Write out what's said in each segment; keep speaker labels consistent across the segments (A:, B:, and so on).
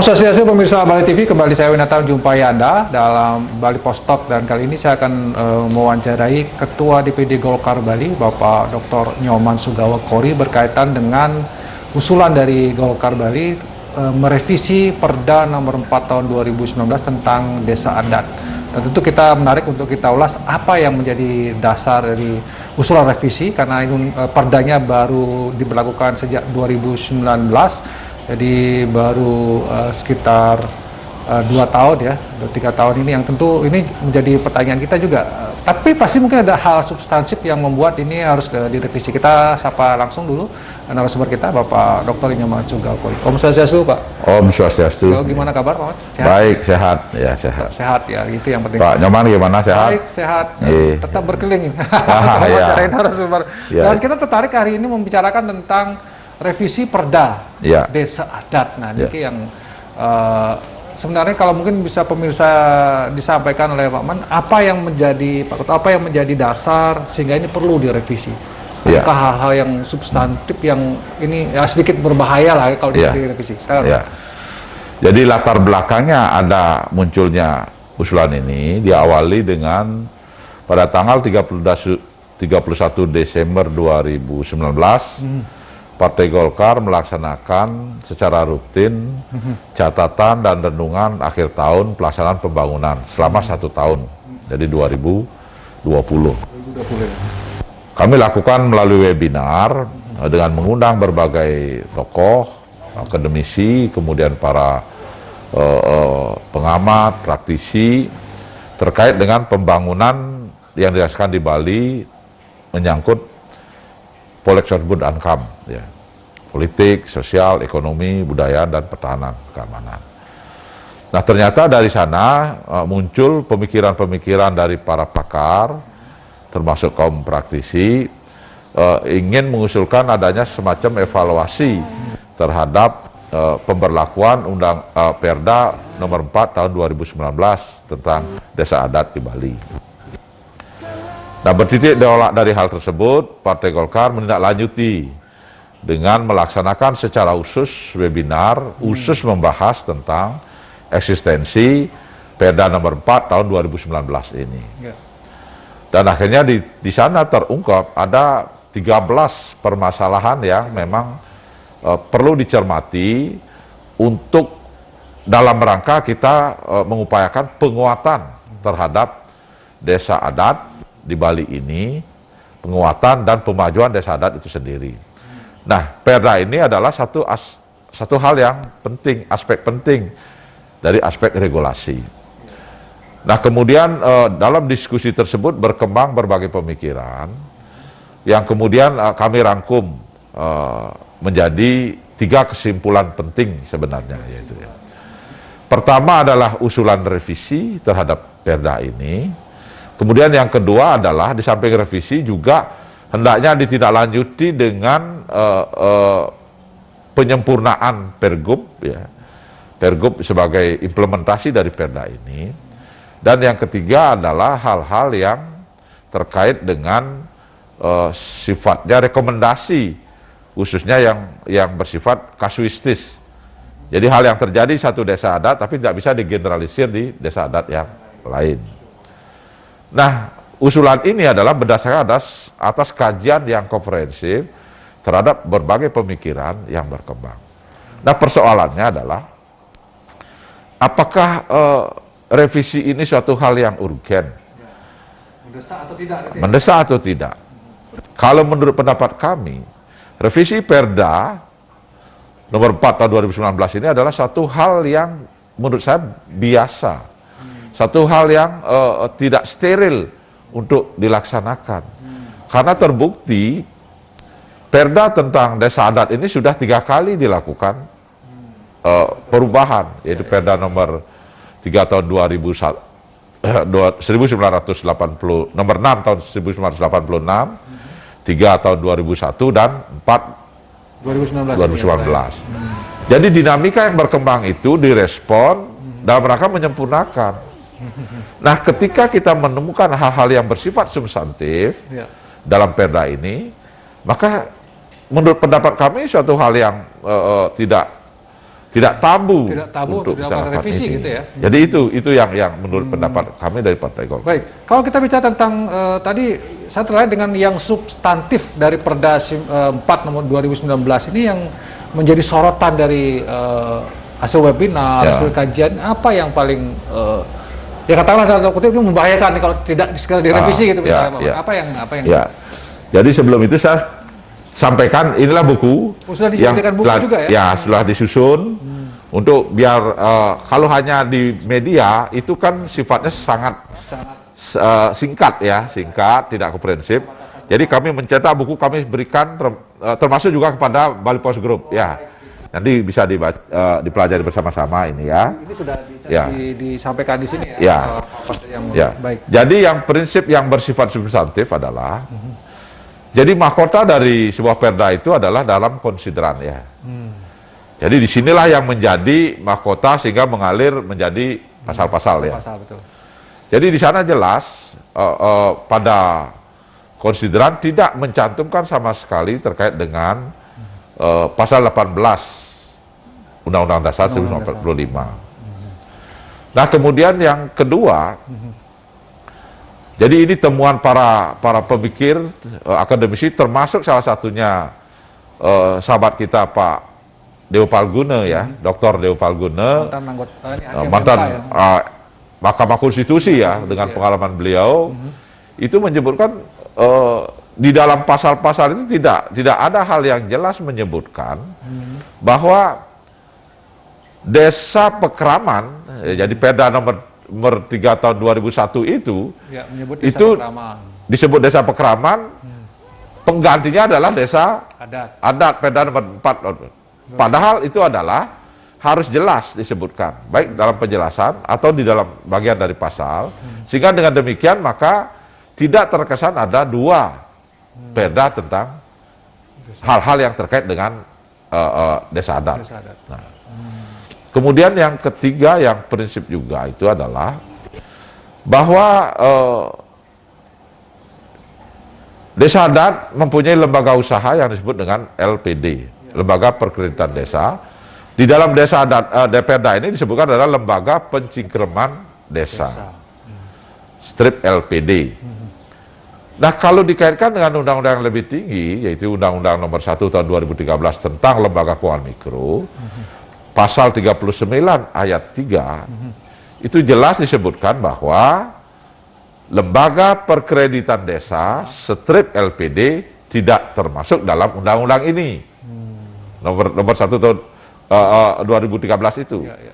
A: Swastiastu pemirsa Bali TV, kembali saya Winata menjumpai Anda dalam Bali Post Talk, dan kali ini saya akan mewawancarai Ketua DPD Golkar Bali, Bapak Dr. Nyoman Sugawa Khoury, berkaitan dengan usulan dari Golkar Bali merevisi Perda nomor 4 tahun 2019 tentang desa adat. Dan tentu kita menarik untuk kita ulas apa yang menjadi dasar dari usulan revisi, karena ini perdanya baru diberlakukan sejak 2019. Jadi baru sekitar 2 tahun ya, 3 tahun ini, yang tentu ini menjadi pertanyaan kita juga. Tapi pasti mungkin ada hal substansif yang membuat ini harus direvisi. Kita sapa langsung dulu narasumber kita, Bapak Dr. Nyoman Sugawa Khoury. Om Swastiastu, Pak.
B: Om Swastiastu.
A: Gimana kabar, Pak?
B: Sehat? Baik, sehat. Ya, sehat.
A: Sehat ya, itu yang penting.
B: Pak Nyoman gimana, sehat?
A: Baik, sehat. Tetap berkeliling.
B: Iya.
A: Cari narasumber.
B: Ya.
A: Dan kita tertarik hari ini membicarakan tentang revisi Perda desa adat. Nah, ini yang sebenarnya kalau mungkin bisa pemirsa disampaikan oleh Pak Man, apa yang menjadi dasar sehingga ini perlu direvisi? Apakah hal-hal yang substantif yang ini ya sedikit berbahaya lah kalau direvisi?
B: Jadi latar belakangnya ada munculnya usulan ini diawali dengan pada tanggal 31 Desember 2019 Partai Golkar melaksanakan secara rutin catatan dan renungan akhir tahun pelaksanaan pembangunan selama 1 tahun, jadi 2020. Kami lakukan melalui webinar dengan mengundang berbagai tokoh, akademisi, kemudian para pengamat, praktisi terkait dengan pembangunan yang dirasakan di Bali menyangkut Poleks Bud Ankam, ya, politik, sosial, ekonomi, budaya, dan pertahanan, keamanan. Nah, ternyata dari sana muncul pemikiran-pemikiran dari para pakar, termasuk kaum praktisi, ingin mengusulkan adanya semacam evaluasi terhadap pemberlakuan Perda nomor 4 tahun 2019 tentang desa adat di Bali. Nah, bertitik dari hal tersebut, Partai Golkar menindaklanjuti dengan melaksanakan secara khusus webinar khusus membahas tentang eksistensi Perda nomor 4 tahun 2019 ini. Dan akhirnya di sana terungkap ada 13 permasalahan yang memang perlu dicermati untuk dalam rangka kita mengupayakan penguatan terhadap desa adat di Bali ini, penguatan dan pemajuan desa adat itu sendiri. Nah, Perda ini adalah satu hal yang penting, aspek penting dari aspek regulasi. Nah, kemudian dalam diskusi tersebut berkembang berbagai pemikiran yang kemudian kami rangkum menjadi 3 kesimpulan penting sebenarnya, yaitu pertama adalah usulan revisi terhadap Perda ini. Kemudian yang kedua adalah di samping revisi juga hendaknya ditindaklanjuti dengan penyempurnaan Pergub, ya, Pergub sebagai implementasi dari Perda ini. Dan yang ketiga adalah hal-hal yang terkait dengan sifatnya rekomendasi, khususnya yang bersifat kasuistis. Jadi hal yang terjadi satu desa adat tapi tidak bisa digeneralisir di desa adat yang lain. Nah, usulan ini adalah berdasarkan atas kajian yang komprehensif terhadap berbagai pemikiran yang berkembang. Nah, persoalannya adalah apakah revisi ini suatu hal yang urgen?
A: Mendesak atau tidak?
B: Mendesak atau tidak? Kalau menurut pendapat kami, revisi Perda nomor 4 tahun 2019 ini adalah satu hal yang menurut saya biasa. Satu hal yang tidak steril untuk dilaksanakan. Karena terbukti Perda tentang desa adat ini sudah 3 kali dilakukan perubahan, yaitu Perda nomor 3 tahun 1980, nomor 6 tahun 1986, 3 tahun 2001, dan 4 2019. Jadi dinamika yang berkembang itu direspon dalam rangka menyempurnakan. Nah, ketika kita menemukan hal-hal yang bersifat substantif dalam Perda ini, maka menurut pendapat kami suatu hal yang tidak tabu,
A: Tidak tabu
B: untuk
A: untuk
B: kita
A: dilakukan
B: lakukan
A: revisi
B: ini.
A: gitu ya.
B: Jadi itu yang menurut pendapat kami dari Partai Golkar.
A: Baik, kalau kita bicara tentang tadi saya terkait dengan yang substantif dari Perda 4 nomor 2019 ini yang menjadi sorotan dari hasil webinar,
B: Ya.
A: hasil kajian, apa yang paling ya katakanlah dalam tanda kutip ini membahayakan nih kalau tidak segera direvisi gitu misalnya, Pak.
B: ya.
A: Apa yang
B: Ya, jadi sebelum itu saya sampaikan inilah buku
A: sudah dijadikan buku juga ya?
B: Ya, sudah disusun untuk biar kalau hanya di media itu kan sifatnya sangat singkat ya, singkat, tidak komprehensif. Jadi kami mencetak buku, kami berikan termasuk juga kepada Bali Post Group ya. Nanti bisa dipelajari bersama-sama ini ya.
A: Ini sudah
B: Ya.
A: disampaikan di sini ya.
B: Ya.
A: Yang
B: Ya.
A: baik.
B: Jadi yang prinsip yang bersifat substantif adalah jadi mahkota dari sebuah perda itu adalah dalam konsideran ya. Jadi disinilah yang menjadi mahkota sehingga mengalir menjadi pasal-pasal ya.
A: Pasal betul.
B: Jadi di sana jelas pada konsideran tidak mencantumkan sama sekali terkait dengan pasal 18 Undang-Undang Dasar 1945. Nah kemudian yang kedua, jadi ini temuan para pemikir akademisi termasuk salah satunya sahabat kita Pak Deo Palguna ya, Dr. Deo Palguna,
A: Mantan anggota ini hakim
B: mantan
A: MK ya.
B: Mahkamah Konstitusi ya, dengan pengalaman beliau, itu menyebutkan di dalam pasal-pasal itu tidak ada hal yang jelas menyebutkan bahwa desa Pekraman, jadi Perda nomor 3 tahun 2001 itu,
A: Ya, menyebut desa
B: itu
A: Pekraman.
B: disebut desa Pekraman, penggantinya adalah desa
A: Adat.
B: Perda nomor 4. Padahal itu adalah harus jelas disebutkan, baik dalam penjelasan atau di dalam bagian dari pasal, sehingga dengan demikian maka tidak terkesan ada dua perda tentang hal-hal yang terkait dengan desa adat.
A: Desa adat.
B: Nah, kemudian yang ketiga yang prinsip juga itu adalah bahwa desa adat mempunyai lembaga usaha yang disebut dengan LPD, Lembaga Perkreditan Desa. Di dalam desa adat Perda ini disebutkan adalah Lembaga Pencingkraman Desa. Strip LPD. Nah kalau dikaitkan dengan undang-undang yang lebih tinggi, yaitu Undang-Undang Nomor 1 Tahun 2013 tentang Lembaga Keuangan Mikro, Pasal 39 ayat 3, itu jelas disebutkan bahwa Lembaga Perkreditan Desa, strip LPD, tidak termasuk dalam undang-undang ini. Nomor 1 tahun 2013 itu.
A: Ya, ya.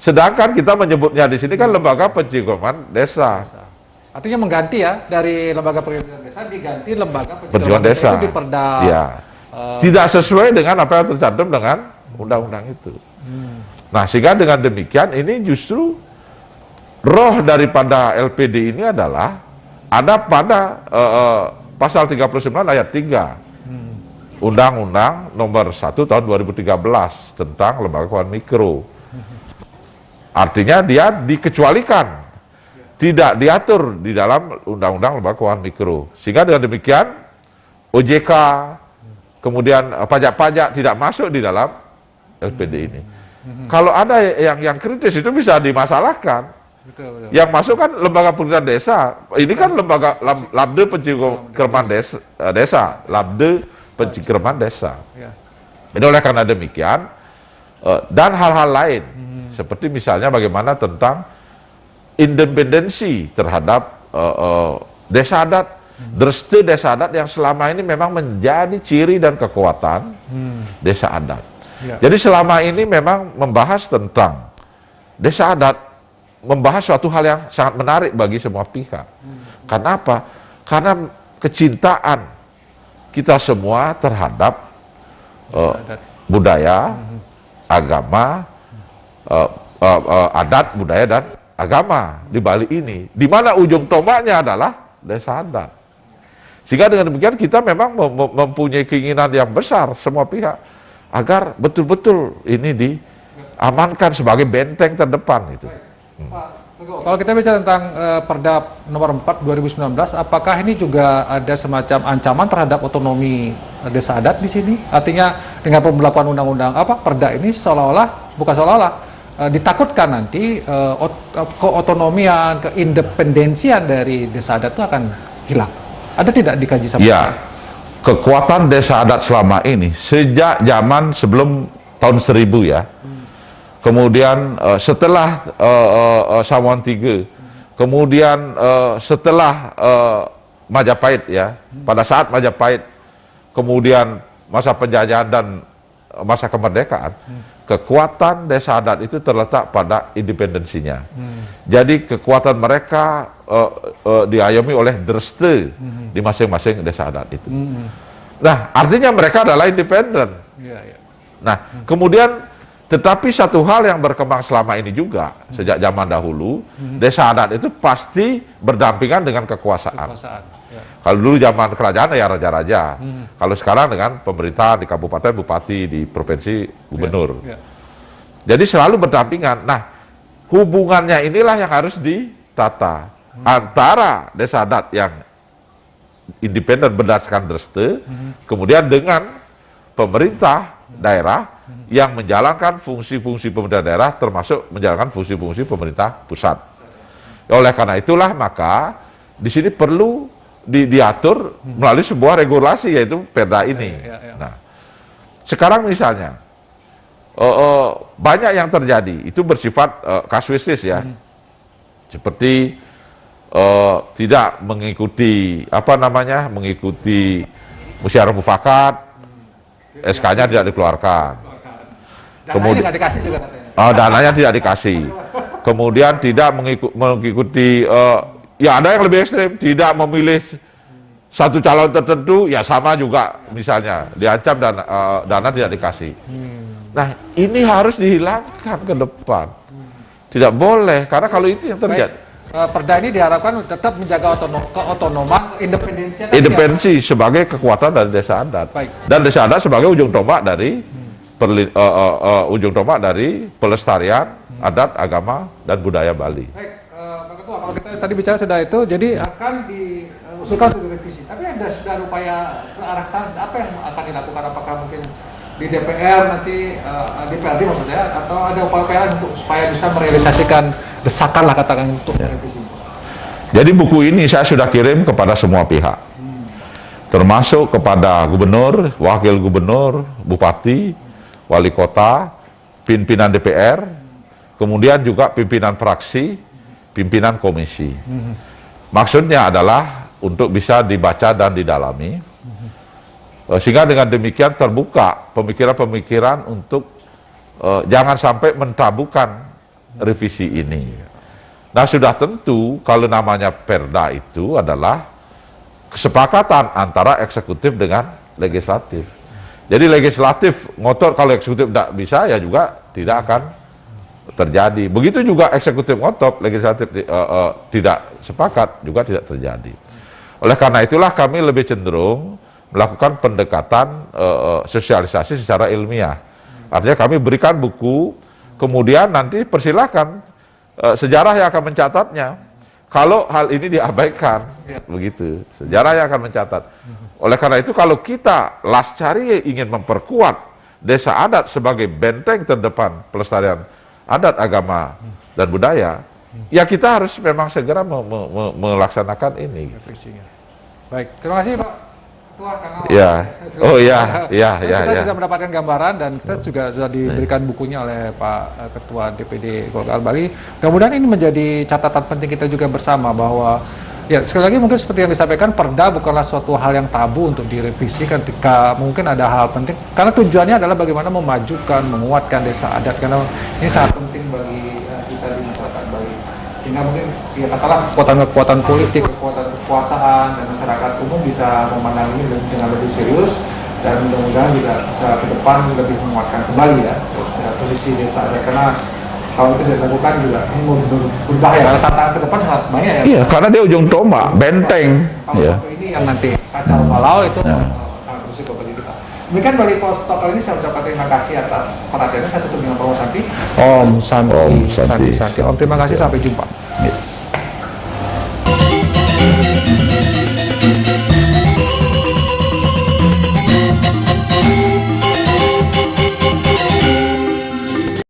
B: Sedangkan kita menyebutnya di sini kan Lembaga Pencingkraman Desa.
A: Artinya mengganti ya, dari Lembaga Perlindungan Desa diganti Lembaga
B: Pencingkraman
A: Pencingkraman Desa
B: Desa.
A: itu di Perda.
B: Ya. Tidak sesuai dengan apa yang tercantum dengan undang-undang itu. Nah, sehingga dengan demikian ini justru roh daripada LPD ini adalah ada pada pasal 39 ayat 3. Undang-Undang Nomor 1 Tahun 2013 tentang Lembaga Keuangan Mikro. Artinya dia dikecualikan, tidak diatur di dalam Undang-Undang Lembaga Keuangan Mikro. Sehingga dengan demikian OJK, kemudian pajak-pajak tidak masuk di dalam LPD ini. Kalau ada yang kritis itu bisa dimasalahkan.
A: Betul.
B: Yang masuk kan Lembaga Perkreditan Desa. Ini kan lembaga Labde Pencingkraman Desa, Labde Pencingkraman Desa.
A: Ya.
B: Ini oleh karena demikian dan hal-hal lain seperti misalnya bagaimana tentang independensi terhadap desa adat, dreste desa adat yang selama ini memang menjadi ciri dan kekuatan desa adat.
A: Ya.
B: Jadi selama ini memang membahas tentang desa adat, membahas suatu hal yang sangat menarik bagi semua pihak. Karena apa? Karena kecintaan kita semua terhadap budaya, agama, adat, budaya, dan agama di Bali ini. Di mana ujung tombaknya adalah desa adat. Sehingga dengan demikian kita memang mempunyai keinginan yang besar semua pihak agar betul-betul ini diamankan sebagai benteng terdepan itu.
A: Pak Kalau kita bicara tentang Perda nomor 4 2019, apakah ini juga ada semacam ancaman terhadap otonomi desa adat di sini? Artinya dengan pemberlakuan undang-undang Perda ini ditakutkan nanti keotonomian, keindependensian dari desa adat itu akan hilang. Ada tidak dikaji sama?
B: Ya, kekuatan desa adat selama ini sejak zaman sebelum tahun 1000 ya. Kemudian setelah Samuan III, kemudian setelah Majapahit ya, pada saat Majapahit, kemudian masa penjajahan dan masa kemerdekaan, kekuatan desa adat itu terletak pada independensinya. Jadi kekuatan mereka diayomi oleh derste di masing-masing desa adat itu. Nah, artinya mereka adalah independen. Nah, kemudian tetapi satu hal yang berkembang selama ini juga, sejak zaman dahulu, desa adat itu pasti berdampingan dengan kekuasaan. Kalau dulu zaman kerajaan ya raja-raja, kalau sekarang dengan pemerintah di kabupaten, bupati, di provinsi, gubernur. Jadi selalu berdampingan. Nah, hubungannya inilah yang harus ditata antara desa adat yang independen berdasarkan derste, kemudian dengan pemerintah daerah yang menjalankan fungsi-fungsi pemerintah daerah, termasuk menjalankan fungsi-fungsi pemerintah pusat. Oleh karena itulah maka di sini perlu diatur melalui sebuah regulasi, yaitu Perda ini. Nah, sekarang misalnya banyak yang terjadi itu bersifat kasuistis ya, seperti tidak mengikuti mengikuti musyawarah mufakat, SK-nya tidak dikeluarkan. Kemudian dananya tidak dikasih. Kemudian tidak mengikuti ya ada yang lebih ekstrim, tidak memilih satu calon tertentu, ya sama juga misalnya diancam dan dana tidak dikasih. Nah, ini harus dihilangkan ke depan. Tidak boleh, karena kalau itu yang terjadi.
A: Perda ini diharapkan tetap menjaga keotonoman,
B: independensi sebagai kekuatan dari desa adat. Dan desa adat sebagai ujung tombak dari pelestarian adat, agama, dan budaya Bali.
A: Baik, Pak Ketua, kalau kita tadi bicara sudah itu, jadi akan diusulkan untuk revisi. Tapi sudah ada upaya ke arah sana, apa yang akan dilakukan? Apakah mungkin di DPR nanti, DPRD maksudnya, atau ada upaya untuk supaya bisa merealisasikan desakan lah katakan untuk revisi?
B: Jadi buku ini saya sudah kirim kepada semua pihak, termasuk kepada gubernur, wakil gubernur, bupati, wali kota, pimpinan DPR, kemudian juga pimpinan fraksi, pimpinan komisi. Maksudnya adalah untuk bisa dibaca dan didalami, sehingga dengan demikian terbuka pemikiran-pemikiran untuk jangan sampai mentabukan revisi ini. Nah, sudah tentu kalau namanya Perda itu adalah kesepakatan antara eksekutif dengan legislatif. Jadi legislatif ngotot, kalau eksekutif tidak bisa ya juga tidak akan terjadi. Begitu juga eksekutif ngotot, legislatif tidak sepakat juga tidak terjadi. Oleh karena itulah kami lebih cenderung melakukan pendekatan sosialisasi secara ilmiah. Artinya kami berikan buku, kemudian nanti persilahkan sejarah yang akan mencatatnya. Kalau hal ini diabaikan, begitu, sejarah yang akan mencatat. Oleh karena itu, kalau kita Lestari ingin memperkuat desa adat sebagai benteng terdepan pelestarian adat, agama, dan budaya, ya kita harus memang segera melaksanakan ini.
A: Baik, terima kasih Pak Ketua, Kang Awang.
B: Ya, oh ya.
A: Kita sudah mendapatkan gambaran dan kita juga sudah diberikan bukunya oleh Pak Ketua DPD Golkar Bali. Kemudian ini menjadi catatan penting kita juga bersama bahwa ya sekali lagi mungkin seperti yang disampaikan, Perda bukanlah suatu hal yang tabu untuk direvisi ketika mungkin ada hal penting, karena tujuannya adalah bagaimana memajukan, menguatkan desa adat, karena ini sangat penting bagi kita di masyarakat Bali. Sehingga mungkin ya katakanlah kekuatan politik, kekuatan kekuasaan dan masyarakat umum bisa memandang ini dengan lebih serius, dan mudah-mudahan juga bisa ke depan lebih menguatkan kembali ya posisi desa adat, karena kalau itu tidak dilakukan juga ini berbahaya, karena tantangan ke depan sangat banyak ya.
B: Iya, karena dia ujung tombak, benteng.
A: Kalau ini yang nanti kacau balau itu sangat berisiko bagi kita. Demikian Bali Post Talk kali ini, saya ucapkan terima kasih atas perhatiannya. Saya tutup dengan Om Santi. Om Santi. Om terima kasih, sampai jumpa.
B: Ya.